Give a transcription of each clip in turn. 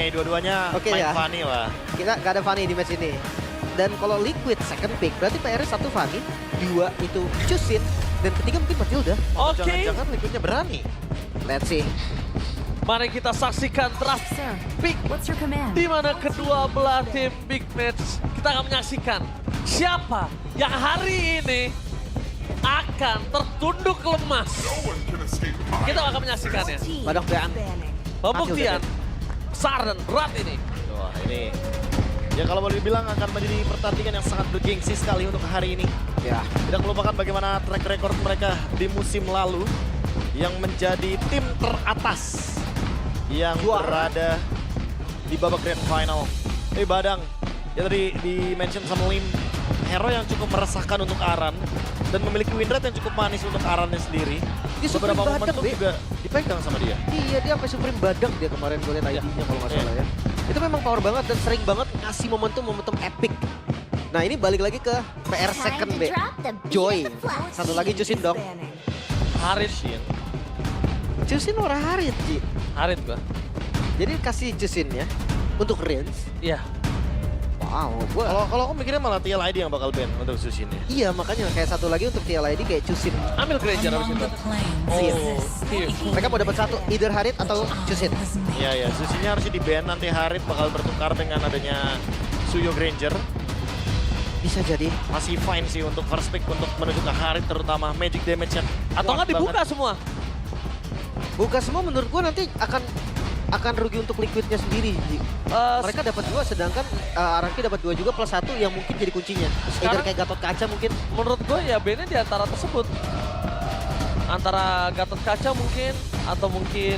dua-duanya Oke main ya. Fanny lah. Kita gak ada Fanny di match ini. Dan kalau Liquid second pick, berarti PR satu Fanny, dua itu Chusin, dan ketiga mungkin Matilda. Atau Oke, jangan-jangan Liquidnya berani. Let's see. mari kita saksikan draft Sir, pick what's your command? di mana kedua belah tim big match. Kita akan menyaksikan siapa yang hari ini akan tertunduk lemas. Kita akan menyaksikannya. Team Badang ban. banning. Pembuktian besar dan berat ini. Wah ini, ya kalau boleh dibilang akan menjadi pertandingan yang sangat bergengsi sekali untuk hari ini. Ya, Tidak melupakan bagaimana track record mereka di musim lalu yang menjadi tim teratas yang Juara. berada di babak grand final. Badang, ya tadi di-mention sama Lim, hero yang cukup meresahkan untuk Aran dan memiliki win rate yang cukup manis untuk Arannya sendiri. Dia Beberapa Supreme momentum Badang, Be. juga dipegang sama dia. iya dia sampai Supreme Badang dia kemarin gue liat ID-nya kalau nggak salah ya. Itu memang power banget dan sering banget ngasih momentum epic. Nah ini balik lagi ke PR second B. Joy. Satu lagi Chusin dong. Banning. Harit, Chusin ora Harit, Ji. Harit gua. Jadi kasih Chusin ya untuk range. Iya. Wow, gua Kalau aku mikirnya malah TLID yang bakal ban untuk Susin ya. iya makanya kayak satu lagi untuk TLID kayak Chusin. Ambil Granger habis Among itu. the plains Oh, exists here. the Mereka mau dapat satu, either Harit atau Chusin. was made. Iya ya, Susinnya harusnya di ban, nanti Harit bakal bertukar dengan adanya Suyo Granger. Bisa jadi. Masih fine sih untuk first pick untuk menuju ke Harit, terutama magic damage yang Atau nggak kuat dibuka banget. semua? Buka semua menurut gua nanti akan rugi untuk Liquidnya sendiri. Ji. Mereka dapat dua, sedangkan Aranki dapat dua juga plus satu yang mungkin jadi kuncinya. Either Sekarang- kayak Gatot Kaca mungkin. Menurut gue ya bandnya di antara tersebut. Antara Gatot Kaca mungkin, atau mungkin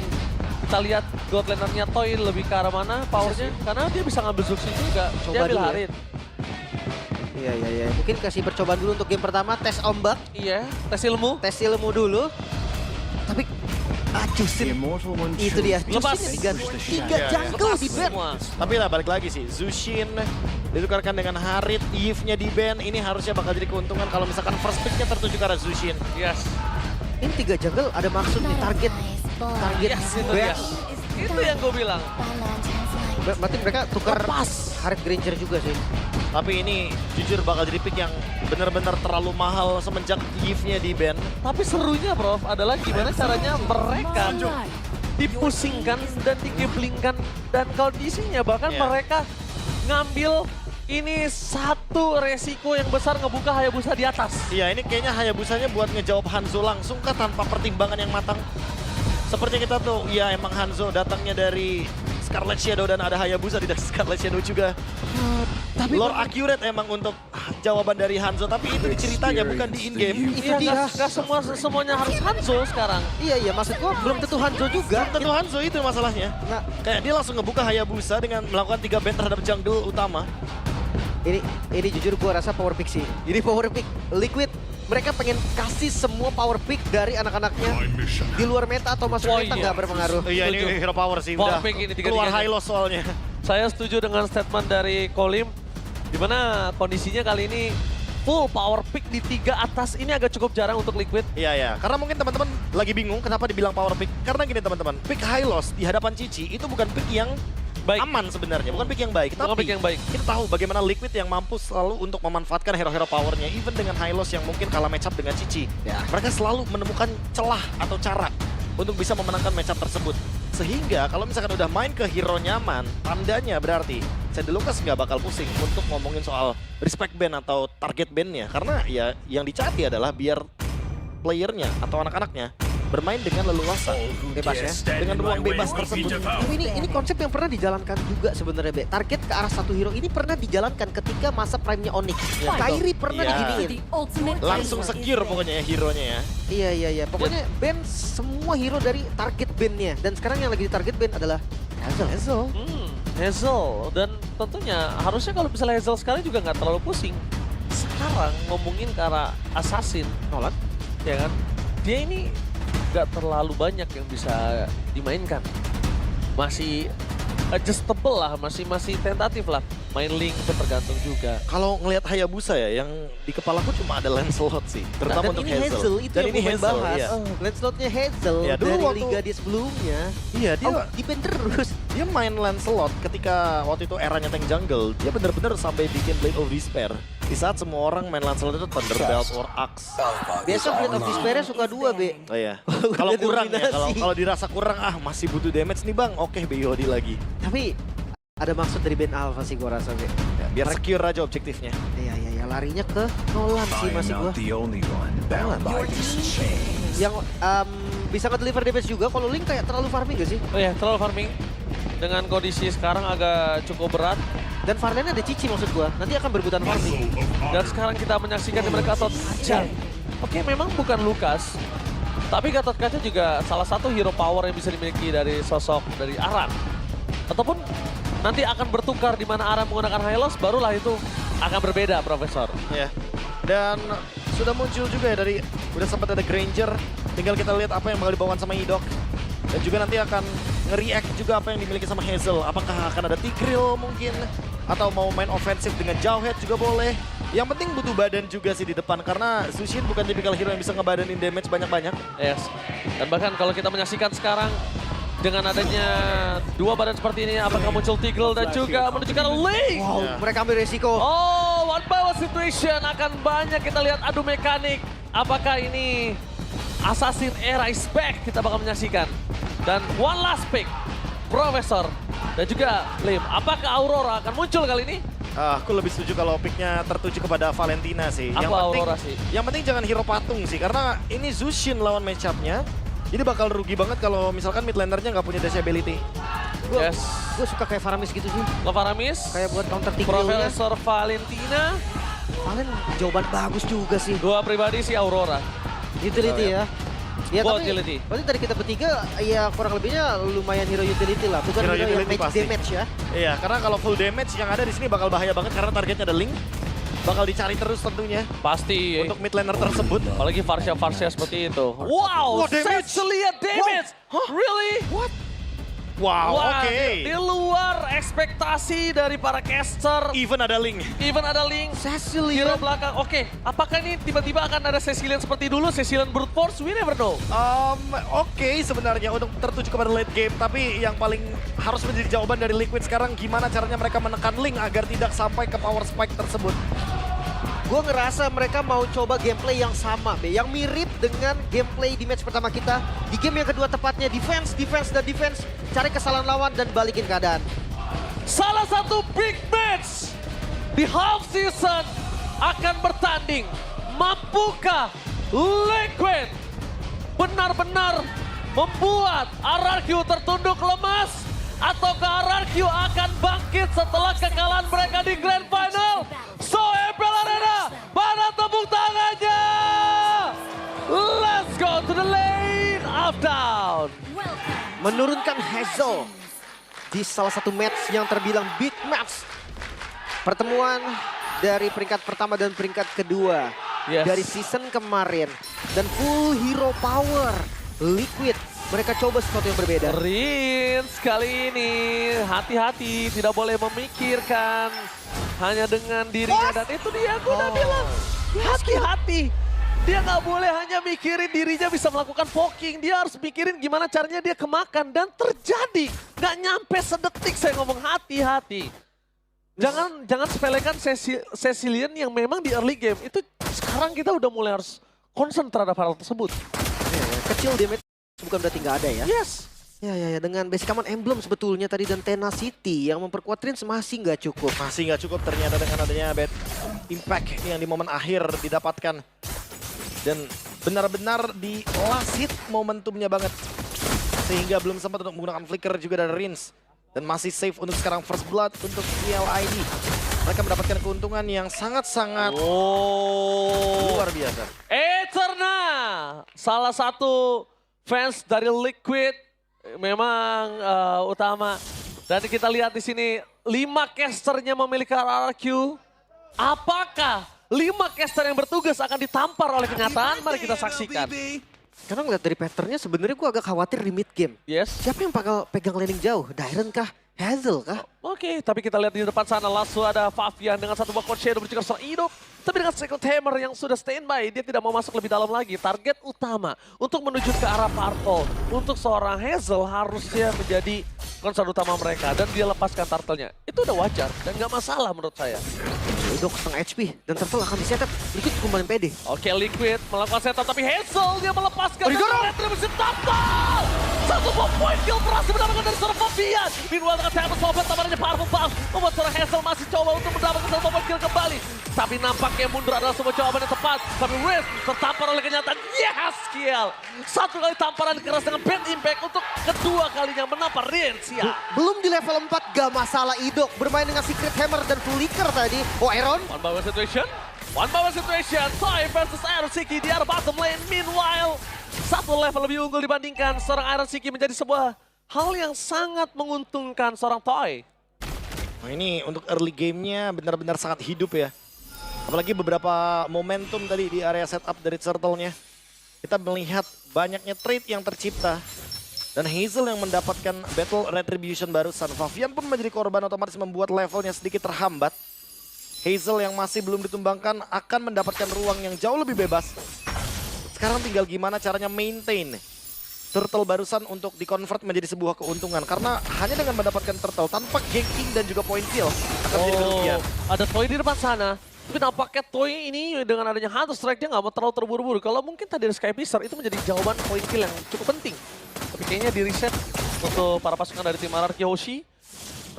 kita lihat God Laner-nya Toy lebih ke arah mana powernya. Karena dia bisa ngambil Zuxi juga, Coba dia ambil dulu ya. Harit. Iya. Mungkin kasih percobaan dulu untuk game pertama, tes ombak, Iya, tes ilmu. tes ilmu dulu. Tapi Chusin itu dia. Lepas. Chusin diganti. Tiga Iya, jungle Lepas di ban. semua. Tapi lah balik lagi sih, Zushin ditukarkan dengan Harit, Eve-nya di ban. Ini harusnya bakal jadi keuntungan kalau misalkan first pick-nya tertuju ke arah Zushin. Yes. Ini tiga jungle ada maksud di target. Target Yes, itu ban. dia. Itu yang gue bilang. Berarti mereka tukar Lepas. Harit Granger juga sih. Tapi ini jujur bakal jadi pick yang benar-benar terlalu mahal semenjak Eve-nya di ban. Tapi serunya Prof adalah gimana caranya mereka dipusingkan dan digeblingkan. Dan kondisinya bahkan Iya. mereka ngambil ini satu resiko yang besar ngebuka Hayabusa di atas. Iya, ini kayaknya Hayabusanya buat ngejawab Hanzo langsung kah tanpa pertimbangan yang matang. Sepertinya kita tuh, ya emang Hanzo datangnya dari Scarlet Shadow dan ada Hayabusa di Scarlet Shadow juga. Tapi Lore accurate emang untuk jawaban dari Hanzo, tapi itu di ceritanya bukan di in-game. itu Iya, dia. nggak semuanya harus Hanzo sekarang. Iya, maksud gua belum tentu Hanzo juga. Tentu Hanzo itu masalahnya. Nah, Kayak dia langsung ngebuka Hayabusa dengan melakukan 3 ban terhadap jungle utama. ini jujur gua rasa power pick sih. Ini power pick Liquid. Mereka pengen kasih semua power pick dari anak-anaknya di luar meta atau masuk Oh meta iya. nggak berpengaruh. Iya, ini Setuju. hero power sih. Power Udah pick ini keluar tiga-tiganya. high loss soalnya. Saya setuju dengan statement dari Kolim, di mana kondisinya kali ini full power pick di 3 atas ini agak cukup jarang untuk Liquid. Iya, ya. Karena mungkin teman-teman lagi bingung kenapa dibilang power pick. Karena gini teman-teman, pick high loss di hadapan Cici itu bukan pick yang Baik. aman sebenarnya, bukan pick yang baik. Bukan Tapi pick yang baik. kita tahu bagaimana Liquid yang mampu selalu untuk memanfaatkan hero-hero powernya, even dengan high loss yang mungkin kalah matchup dengan Cici. Ya. Mereka selalu menemukan celah atau cara untuk bisa memenangkan matchup tersebut. Sehingga kalau misalkan udah main ke hero nyaman, tandanya berarti Sandilucas nggak bakal pusing untuk ngomongin soal respect ban atau target ban-nya. Karena ya yang dicari adalah biar playernya atau anak-anaknya bermain dengan leluasa. Bebas ya. Dengan ruang bebas tersebut. Tapi ini konsep yang pernah dijalankan juga sebenarnya, Be. Target ke arah satu hero ini pernah dijalankan ketika masa prime-nya Onyx. Ya, Kairi pernah Iya. diginiin. The ultimate Langsung fighter secure is pokoknya ya hero-nya ya. Iya. Pokoknya ban semua hero dari target ban-nya. Dan sekarang yang lagi di target ban adalah Hazel. Hazel. Dan tentunya harusnya kalau misalnya Hazel sekali juga nggak terlalu pusing. Sekarang ngomongin ke arah Assassin, Nolan. ya kan? Dia ini nggak terlalu banyak yang bisa dimainkan. Masih adjustable lah, masih tentatif lah. Main Link itu tergantung juga. Kalau ngelihat Hayabusa ya, yang di kepalaku cuma ada Lancelot sih, terutama Dan untuk ini Hazel, itu Dan yang ini gue Hazel, bahas. iya. Lancelotnya Hazel Ya, dulu dari waktu- liga dia sebelumnya. Iya, dia Defend terus. dia main Lancelot ketika waktu itu eranya tank jungle, dia bener-bener sampai bikin Blade of Despair. Di saat semua orang main Lancelot itu Thunderbelt or Axe. Biasa Blade of Despair-nya suka 2, Be. Oh iya. Kalau Udah kurang ya, dominasi. kalau dirasa kurang masih butuh damage nih Bang. Oke, BYOD lagi. Tapi ada maksud dari band Alpha sih gua rasa, Be. Ya, biar secure aja objektifnya. Iya, larinya ke Nolan sih I am masih gua. not the only one bound by these chains. Yang bisa nge-deliver damage juga. Kalau Link kayak terlalu farming gak sih? Oh ya, terlalu farming. Dengan kondisi sekarang agak cukup berat. Dan Farlane ada Cici maksud gua. Nanti akan berebutan farming. Dan sekarang kita menyaksikan di mereka Gatot Kaca. Oke, memang bukan Lukas. Tapi Gatot Kaca juga salah satu hero power yang bisa dimiliki dari sosok dari Aran. Ataupun nanti akan bertukar di mana Aran menggunakan Hylos, barulah itu akan berbeda, Profesor. Ya. Dan sudah muncul juga ya dari udah sempat ada Granger. Tinggal kita lihat apa yang bakal dibawakan sama Idok. Dan juga nanti akan nge-react juga apa yang dimiliki sama Hazel. Apakah akan ada Tigreal mungkin? Atau mau main ofensif dengan Jawhead juga boleh. Yang penting butuh badan juga sih di depan. Karena Zushin bukan tipikal hero yang bisa ngebadanin damage banyak-banyak. Yes. Dan bahkan kalau kita menyaksikan sekarang dengan adanya dua badan seperti ini, apakah muncul Tigreal dan juga menunjukkan Link? Wow, Ya. mereka ambil resiko. Oh, one by one situation akan banyak kita lihat adu mekanik. Apakah ini Assassin Era is back? Kita bakal menyaksikan. Dan one last pick, Profesor dan juga Lim. Apakah Aurora akan muncul kali ini? Aku lebih setuju kalau picknya tertuju kepada Valentina sih. Apa Aurora sih? Yang penting jangan hero patung sih. Karena ini Zushin lawan matchup-nya. Jadi bakal rugi banget kalau misalkan mid lanernya nggak punya dash ability. Yes. Gue suka kayak Faramis gitu sih. Lovaramis, Kayak buat counter Tigreal-nya. Profesor Valentina, Valen jawaban bagus juga sih. dua pribadi si Aurora. Utility ya. Ya Buat tapi utility. berarti dari kita bertiga ya kurang lebihnya lumayan hero utility lah. Bukan Hero hero, yang utility match pasti. damage ya. Iya, karena kalau full damage yang ada di sini bakal bahaya banget karena targetnya ada Link. Bakal dicari terus tentunya Pasti. untuk mid laner tersebut. Apalagi Varsha seperti itu. Wow, Wah, damage. Cecilia damage. Really? What? Wow, Wah, oke. di luar ekspektasi dari para caster. Even ada Link. Even ada Link. Hero Cecilian. belakang. Oke, apakah ini tiba-tiba akan ada Cecilian seperti dulu? Cecilian brute force? We never know. Oke, sebenarnya untuk tertuju kepada late game, tapi yang paling harus menjadi jawaban dari Liquid sekarang gimana caranya mereka menekan Link agar tidak sampai ke power spike tersebut. Gue ngerasa mereka mau coba gameplay yang sama, Be. Yang mirip dengan gameplay di match pertama kita. Di game yang kedua tepatnya defense, dan defense. Cari kesalahan lawan dan balikin keadaan. Salah satu big match di half season akan bertanding. Mampukah Liquid benar-benar membuat RRQ tertunduk lemas? Ataukah RRQ akan bangkit setelah kekalahan mereka di Grand Final? So April Arena, mana tepuk tangannya? Let's go to the lane of down. Menurunkan Hazel di salah satu match yang terbilang big match. Pertemuan dari peringkat pertama dan peringkat kedua Yes. dari season kemarin. Dan full hero power. Liquid, mereka coba sesuatu yang berbeda. Rins kali ini hati-hati, tidak boleh memikirkan hanya dengan dirinya. Dan itu dia, aku udah bilang hati-hati. Dia nggak boleh hanya mikirin dirinya bisa melakukan poking. Dia harus mikirin gimana caranya dia kemakan. Dan terjadi, nggak nyampe sedetik saya ngomong hati-hati. Jangan sepelekan Cecilian yang memang di early game. Itu sekarang kita udah mulai harus concern terhadap hal tersebut. Kecil damage bukan berarti nggak ada ya. Yes. Ya, dengan basic command emblem sebetulnya tadi dan Tenacity yang memperkuat Rins masih nggak cukup. Masih nggak cukup ternyata dengan adanya bad impact yang di momen akhir didapatkan. Dan benar-benar di last hit momentumnya banget. Sehingga belum sempat untuk menggunakan flicker juga dari Rins. Dan masih safe untuk sekarang first blood untuk CLID. Mereka mendapatkan keuntungan yang sangat-sangat luar biasa. Eterna, salah satu fans dari Liquid memang utama. Dan kita lihat di sini 5 casternya memiliki RRQ. Apakah 5 caster yang bertugas akan ditampar oleh kenyataan? Mari kita saksikan. Karena ngeliat dari patternnya sebenarnya gue agak khawatir di mid game. Yes. Siapa yang bakal pegang laning jauh? Dairen kah? Hazel kah? Oke, tapi kita lihat di depan sana langsung ada Favian dengan satu buah Shadow berjika seorang hidup. Tapi dengan Secret Hammer yang sudah standby, dia tidak mau masuk lebih dalam lagi. Target utama untuk menuju ke arah Purple. Untuk seorang Hazel harusnya menjadi concern utama mereka. Dan dia lepaskan turtle-nya. Itu udah wajar dan nggak masalah menurut saya. Dok setengah HP dan Turtle akan di-setup. Liquid cukup main pede. Oke, Liquid melakukan setup tapi Hazel dia melepaskan. Didorong! Retribution Turtle! Satu bom point kill berhasil mendapatkan dari seorang Favian. Meanwhile dengan Tempest Sobat tabarannya Powerful Buff. Membuat seorang Hazel masih coba untuk mendapatkan satu bom point kill kembali. Tapi nampaknya mundur adalah sebuah jawaban yang tepat. Tapi Riz tertampar oleh kenyataan. Yes, kill! Satu kali tamparan keras dengan bad impact untuk kedua kalinya menampar Riensia. Belum di level 4 gak masalah Idok. Bermain dengan Secret Hammer dan Flicker tadi. Oh Iron. One by one situation. One by one situation. Toy versus Iron Siki di arah bottom lane. Meanwhile, satu level lebih unggul dibandingkan seorang Iron Siki menjadi sebuah hal yang sangat menguntungkan seorang Toy. Nah ini untuk early gamenya benar-benar sangat hidup ya. Apalagi beberapa momentum tadi di area setup dari Turtle-nya. Kita melihat banyaknya trade yang tercipta. Dan Hazel yang mendapatkan battle retribution barusan. Favian pun menjadi korban otomatis membuat levelnya sedikit terhambat. Hazel yang masih belum ditumbangkan akan mendapatkan ruang yang jauh lebih bebas. Sekarang tinggal gimana caranya maintain Turtle barusan untuk di-convert menjadi sebuah keuntungan. Karena hanya dengan mendapatkan Turtle tanpa ganking dan juga point kill akan menjadi kerugian. Ada Toy di depan sana. Tapi nampaknya Toy ini dengan adanya Hunter Strike dia nggak mau terlalu terburu-buru. Kalau mungkin tadi ada Sky Piercer itu menjadi jawaban point kill yang cukup penting. Tapi kayaknya di reset untuk para pasukan dari tim Anarchy Hoshi.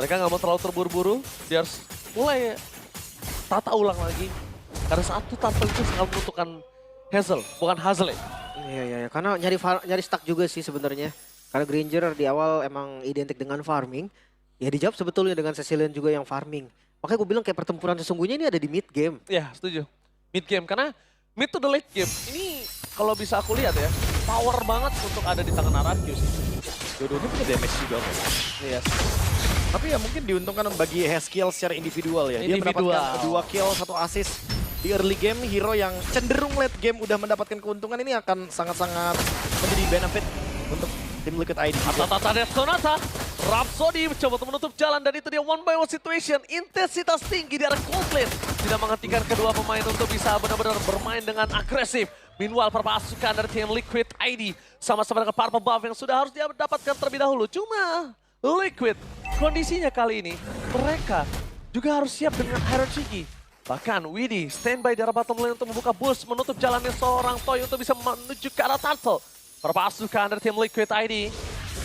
Mereka nggak mau terlalu terburu-buru. Dia harus mulai tata ulang lagi. Karena satu turtle itu sangat menentukan Hazel, bukan Hazel ya. Iya, karena nyari stuck juga sih sebenarnya. Karena Granger di awal emang identik dengan farming. Ya dijawab sebetulnya dengan Cecilion juga yang farming. Makanya gue bilang kayak pertempuran sesungguhnya ini ada di mid game. Ya, setuju. Mid game, karena mid to the late game. Ini kalau bisa aku lihat ya, power banget untuk ada di tangan Arceus. Dua-duanya punya damage juga. Yes. Tapi ya mungkin diuntungkan bagi Haskill secara individual ya. Dia Individual. mendapatkan 2 kill, 1 assist. Di early game, hero yang cenderung late game udah mendapatkan keuntungan ini akan sangat-sangat menjadi benefit untuk tim Liquid ID. Tata Death Sonata. Rhapsody mencoba untuk menutup jalan dan itu dia one by one situation. Intensitas tinggi di arah Coldplay. Tidak menghentikan kedua pemain untuk bisa benar-benar bermain dengan agresif. Meanwhile, perpasukan dari tim Liquid ID sama-sama dengan Purple Buff yang sudah harus dia mendapatkan terlebih dahulu. Cuma Liquid, kondisinya kali ini mereka juga harus siap dengan Iron Shiki. Bahkan Widdy standby di arah bottom lane untuk membuka boost, menutup jalannya seorang Toy untuk bisa menuju ke arah Turtle. Perpasukan dari tim Liquid ID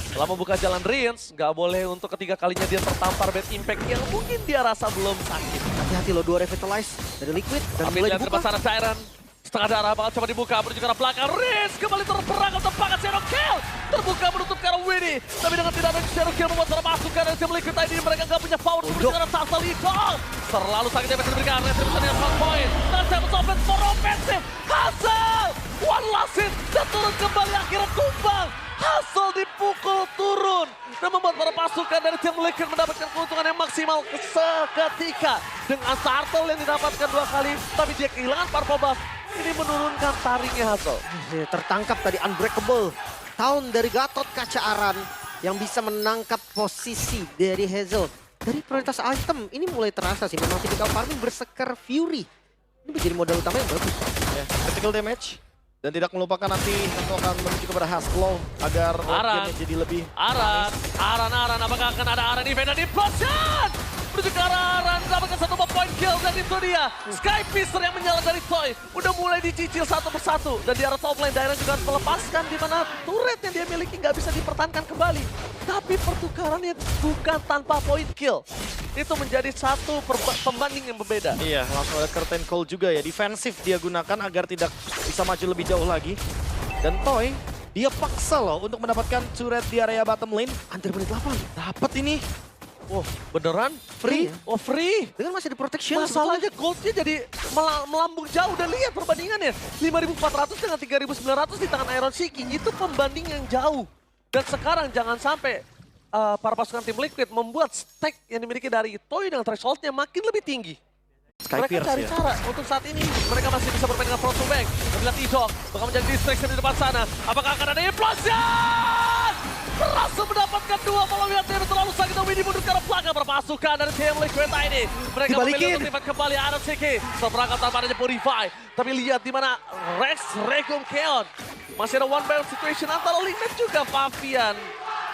setelah membuka jalan Riens, nggak boleh untuk ketiga kalinya dia tertampar bad impact yang mungkin dia rasa belum sakit. Hati-hati lo, 2 revitalize dari Liquid dan Tapi mulai lihat dibuka. sana Siren. Setengah darah bakal coba dibuka, menuju ke arah belakang. Riens kembali terperang untuk pangkat Zero Kill. Terbuka menutup ke arah Widdy. Tapi dengan tidak ada Zero Kill membuat para pasukan dari tim Liquid ID mereka nggak punya power untuk menuju ke arah Turtle Eagle. Terlalu sakit yang bisa diberikan. Retribution dengan 1 point. Dan Tempest offense for offensive. Hazel! One last hit. Dan turun kembali akhirnya tumbang. Hazel dipukul turun. Dan membuat para pasukan dari tim Liquid mendapatkan keuntungan yang maksimal seketika. Dengan Turtle yang didapatkan 2 kali. Tapi dia kehilangan Purple Buff. Ini menurunkan taringnya Hazel. Tertangkap tadi Unbreakable. Tahun dari Gatot Kaca Aran yang bisa menangkap posisi dari Hazel. Dari prioritas item ini mulai terasa sih. Memang tipikal farming Berserker Fury. Ini menjadi modal utama yang bagus. Ya, critical damage. Dan tidak melupakan nanti tentu akan menuju kepada Haskell agar game jadi lebih Aran, apakah akan ada Aran event dan implosion? Menuju ke arah Aran, mendapatkan 1 point kill dan itu dia. Sky Piercer yang menyala dari Toy, udah mulai dicicil satu persatu. Dan di arah top lane, Dairon juga harus melepaskan di mana turret yang dia miliki nggak bisa dipertahankan kembali. Tapi pertukarannya bukan tanpa point kill. Itu menjadi satu pembanding yang berbeda. Iya, langsung ada curtain call juga ya. Defensif dia gunakan agar tidak bisa maju lebih jauh lagi. Dan Toy, dia paksa loh untuk mendapatkan turret di area bottom lane. Hampir menit 8. Dapat ini. Oh, beneran? Free? Oh, free? Dengan masih di protection. Masalahnya goldnya jadi melambung jauh. Dan lihat perbandingannya. 5.400 dengan 3.900 di tangan Iron Shiki. Itu pembanding yang jauh. Dan sekarang jangan sampai para pasukan tim Liquid membuat stack yang dimiliki dari Toy dengan thresholdnya makin lebih tinggi. Sky Mereka Pierce cari ya. cara untuk saat ini. Mereka masih bisa bermain dengan front to back. Bila T-Dog bakal menjadi distraction di depan sana. Apakah akan ada implosion? berhasil mendapatkan 2 malam yang tidak terlalu sakit. Dan Windy mundur ke arah belakang berpasukan dari tim Liquid ini. Mereka memilih untuk tiba kembali arah Siki. Seperangkat tanpa adanya Purify. Tapi lihat di mana Rex, Regum, Keon. Masih ada one battle situation antara Link dan juga Fabian.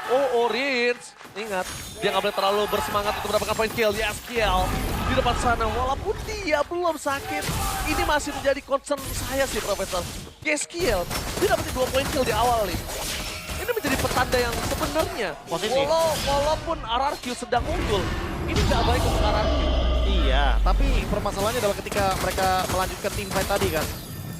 Oh, Orange. Ingat, dia nggak boleh terlalu bersemangat untuk mendapatkan point kill. Yes, kill di depan sana. Walaupun dia belum sakit, ini masih menjadi concern saya sih, Profesor. Yes, kill. Dia dapetin 2 point kill di awal nih. Ini menjadi petanda yang sebenarnya. Positif. Walaupun RRQ sedang unggul, ini nggak baik untuk RRQ. Iya, tapi permasalahannya adalah ketika mereka melanjutkan team fight tadi kan.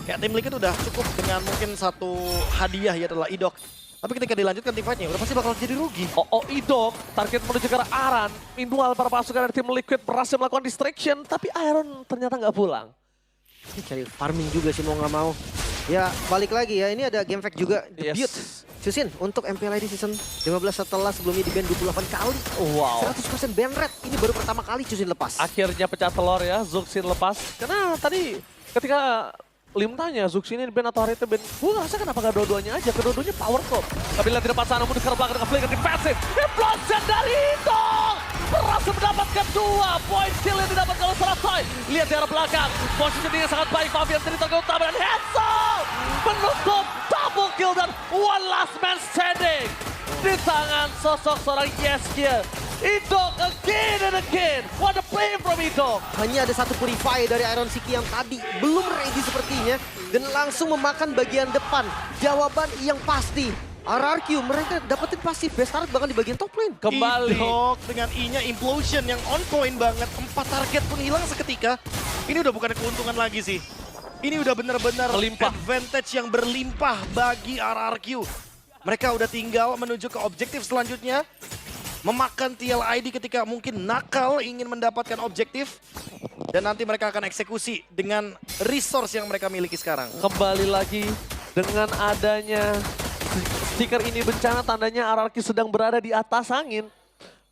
Kayak tim Liquid udah cukup dengan mungkin satu hadiah ya adalah Idok. Tapi ketika dilanjutkan tim fight-nya udah pasti bakal jadi rugi. Idok, target menuju ke arah Aran. Meanwhile, para pasukan dari tim Liquid berhasil melakukan distraction, tapi Iron ternyata nggak pulang. Cari farming juga sih mau nggak mau. Ya balik lagi ya, ini ada game fact juga. Debut. Susin untuk MPLID season 15 setelah sebelumnya di ban 28 kali. Wow. 100% ban rate. Ini baru pertama kali Susin lepas. Akhirnya pecah telur ya, Zuxin lepas. Karena tadi ketika Lim tanya, Zuxin ini ban atau Harita ban? Gue ngerasa kenapa gak dua-duanya aja, kedua-duanya power top. Tapi lihat di depan sana, mundur ke belakang dengan flicker defensif. Implosion dari Idok! Berhasil mendapatkan 2 point kill yang didapatkan oleh Sarasai. Lihat di arah belakang, positioningnya sangat baik. Fabian sendiri ke utama dan Hansel menutup double kill dan one last man standing. Di tangan sosok seorang Yeskiel. Idok again and again. What a play from Idok. Hanya ada satu Purify dari Iron Siki yang tadi belum ready sepertinya. Dan langsung memakan bagian depan. Jawaban yang pasti. RRQ mereka dapetin pasif best start bahkan di bagian top lane. Kembali. Idok dengan I-nya Implosion yang on point banget. 4 target pun hilang seketika. Ini udah bukan keuntungan lagi sih. Ini udah benar-benar Melimpah. advantage yang berlimpah bagi RRQ. Mereka udah tinggal menuju ke objektif selanjutnya. Memakan TLID ketika mungkin nakal ingin mendapatkan objektif. Dan nanti mereka akan eksekusi dengan resource yang mereka miliki sekarang. Kembali lagi dengan adanya stiker ini bencana, tandanya RRQ sedang berada di atas angin.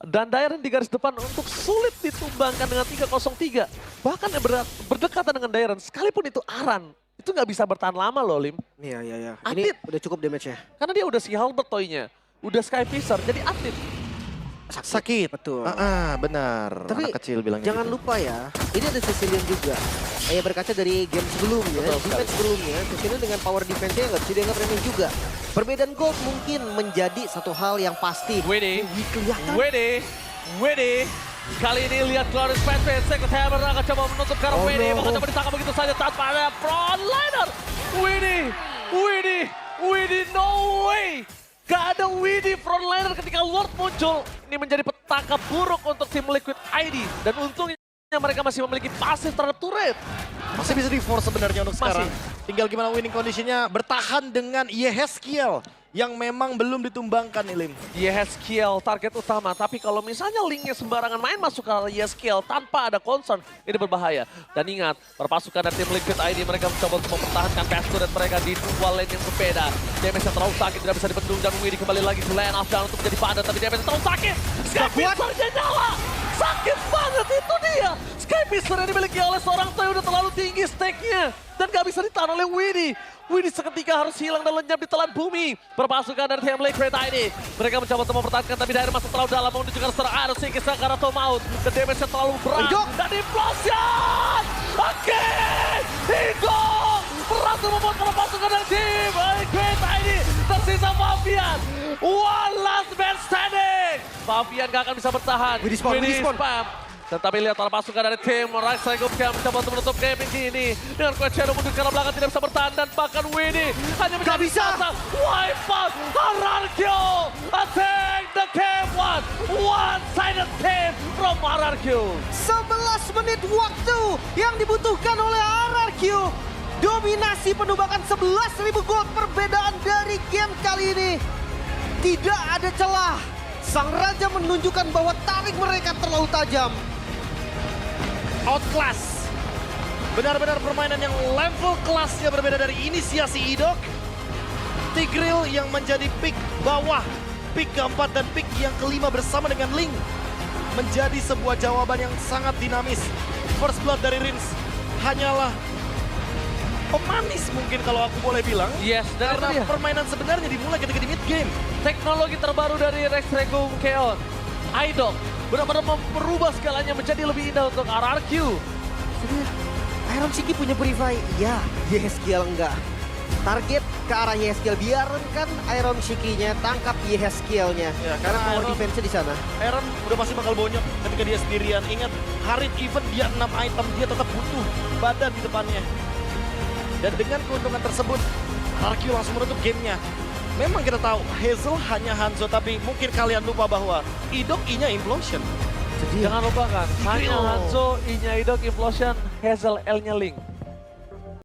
Dan Dairen di garis depan untuk sulit ditumbangkan dengan 303. Bahkan yang berdekatan dengan Dairen, sekalipun itu Aran, itu nggak bisa bertahan lama loh, Lim. Iya. Ini Atlet. udah cukup damage-nya. Karena dia udah si Halbert toy-nya, udah Sky Fisher, jadi atlet. Sakit. Betul. Benar. Tapi anak kecil bilangnya jangan gitu. lupa ya, ini ada Cecilion juga. Kayak berkaca dari game sebelumnya, Betul sekali. defense sebelumnya, Cecilion dengan power defense-nya nggak bisa dianggap remeh juga. Perbedaan gold mungkin menjadi satu hal yang pasti. Wede, Kelihatan. Wede. Kali ini lihat Glorious Pathway, Secret Hammer akan coba menutup karena Oh, Wede. no. Bakal coba ditangkap begitu saja tanpa ada frontliner. Wede, no way. Gak ada Widi frontliner ketika Lord muncul. Ini menjadi petaka buruk untuk tim Liquid ID. Dan untungnya mereka masih memiliki pasif terhadap turret. Masih bisa di-force sebenarnya untuk sekarang. Masih. Tinggal gimana winning conditionnya bertahan dengan Yeheskiel yang memang belum ditumbangkan nih, Lim. Yeskiel target utama, tapi kalau misalnya Linknya sembarangan main masuk ke Yeskiel tanpa ada concern, ini berbahaya. Dan ingat, perpasukan dari tim Liquid ID mereka mencoba untuk mempertahankan best turret mereka di dua lane yang berbeda. Damage yang terlalu sakit tidak bisa dibendung dan Widi kembali lagi ke lane off down untuk menjadi padat, tapi damage yang terlalu sakit. Sky Pisarnya nyala! Sakit banget itu dia! Sky Pisar yang dimiliki oleh seorang Toy udah terlalu tinggi stake-nya. Dan gak bisa ditahan oleh Widi. Widi seketika harus hilang dan lenyap di telan bumi. Perpasukan dari tim Liquid ID. Mereka mencoba untuk mempertahankan tapi Dairen masuk terlalu dalam. Menunjukkan serangan arus Siki Sakarato maut. Dan damage yang terlalu berat. Dan implosion! Oke! Hidung! Berhasil membuat perpasukan dari tim Liquid ID. Tersisa Fabian. One last man standing. Fabian gak akan bisa bertahan. Widi spam. Tetapi lihat para pasukan dari tim Raksasa Gupka mencoba untuk menutup game ini. Dengan Quest Shadow mundur ke belakang tidak bisa bertahan. Dan bahkan Widi hanya menjadi bisa. Wipe out RRQ. Attack the game one-sided team from RRQ. 11 menit waktu yang dibutuhkan oleh RRQ. Dominasi penumbakan 11.000 gold perbedaan dari game kali ini. Tidak ada celah. Sang Raja menunjukkan bahwa tarik mereka terlalu tajam. Outclass. Benar-benar permainan yang level kelasnya berbeda dari inisiasi Idok. Tigreal yang menjadi pick bawah, pick keempat dan pick yang kelima bersama dengan Link. Menjadi sebuah jawaban yang sangat dinamis. First blood dari Rins hanyalah pemanis mungkin kalau aku boleh bilang. Yes, dan itu Karena dia. permainan sebenarnya dimulai ketika di mid game. Teknologi terbaru dari Rex Regum Keon. Idol benar-benar merubah segalanya menjadi lebih indah untuk RRQ. Jadi, Iron Shiki punya Purify, ya, Yehezkiel enggak. Target ke arah Yehezkiel, biarkan Iron Shiki-nya tangkap Yehezkiel-nya. Ya, Karena karena power Iron- defense-nya di sana. Aaron udah pasti bakal bonyok ketika dia sendirian. Ingat, Harit even dia 6 item, dia tetap butuh badan di depannya. Dan dengan keuntungan tersebut, RRQ langsung menutup gamenya. Memang kita tahu, Hazel hanya Hanzo, tapi mungkin kalian lupa bahwa Idok I-nya Implosion. Jadi Jangan lupakan, hanya Gila. Hanzo, I-nya Idok, Implosion, Hazel, L-nya Link.